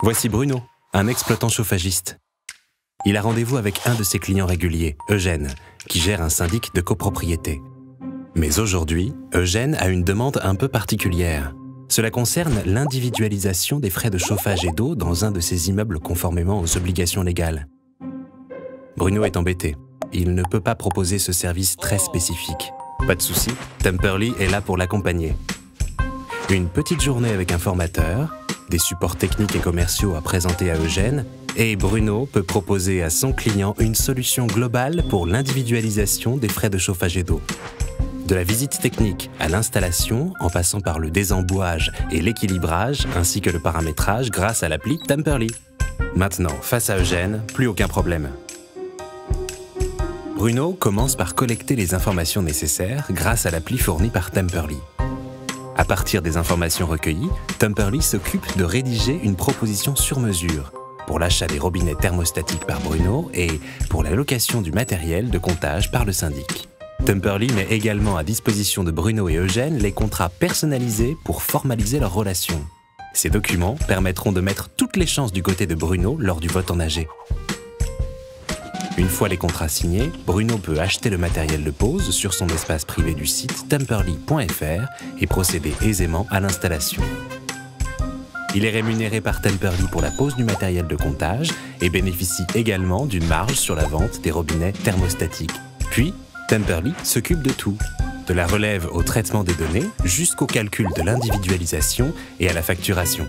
Voici Bruno, un exploitant chauffagiste. Il a rendez-vous avec un de ses clients réguliers, Eugène, qui gère un syndic de copropriété. Mais aujourd'hui, Eugène a une demande un peu particulière. Cela concerne l'individualisation des frais de chauffage et d'eau dans un de ses immeubles conformément aux obligations légales. Bruno est embêté. Il ne peut pas proposer ce service très spécifique. Pas de souci, Temperley est là pour l'accompagner. Une petite journée avec un formateur, des supports techniques et commerciaux à présenter à Eugène, et Bruno peut proposer à son client une solution globale pour l'individualisation des frais de chauffage et d'eau. De la visite technique à l'installation, en passant par le désembouage et l'équilibrage, ainsi que le paramétrage grâce à l'appli Temperley. Maintenant, face à Eugène, plus aucun problème. Bruno commence par collecter les informations nécessaires grâce à l'appli fournie par Temperley. À partir des informations recueillies, Temperley s'occupe de rédiger une proposition sur mesure pour l'achat des robinets thermostatiques par Bruno et pour la location du matériel de comptage par le syndic. Temperley met également à disposition de Bruno et Eugène les contrats personnalisés pour formaliser leur relation. Ces documents permettront de mettre toutes les chances du côté de Bruno lors du vote en AG. Une fois les contrats signés, Bruno peut acheter le matériel de pose sur son espace privé du site temperley.fr et procéder aisément à l'installation. Il est rémunéré par Temperley pour la pose du matériel de comptage et bénéficie également d'une marge sur la vente des robinets thermostatiques. Puis, Temperley s'occupe de tout, de la relève au traitement des données jusqu'au calcul de l'individualisation et à la facturation.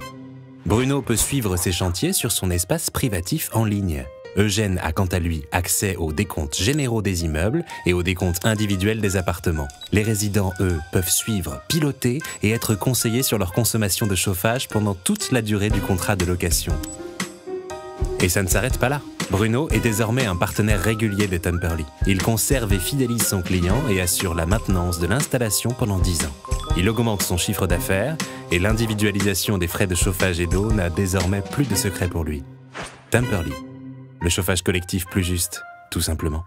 Bruno peut suivre ses chantiers sur son espace privatif en ligne. Eugène a quant à lui accès aux décomptes généraux des immeubles et aux décomptes individuels des appartements. Les résidents, eux, peuvent suivre, piloter et être conseillés sur leur consommation de chauffage pendant toute la durée du contrat de location. Et ça ne s'arrête pas là. Bruno est désormais un partenaire régulier de Temperley. Il conserve et fidélise son client et assure la maintenance de l'installation pendant 10 ans. Il augmente son chiffre d'affaires et l'individualisation des frais de chauffage et d'eau n'a désormais plus de secret pour lui. Temperley. Le chauffage collectif plus juste, tout simplement.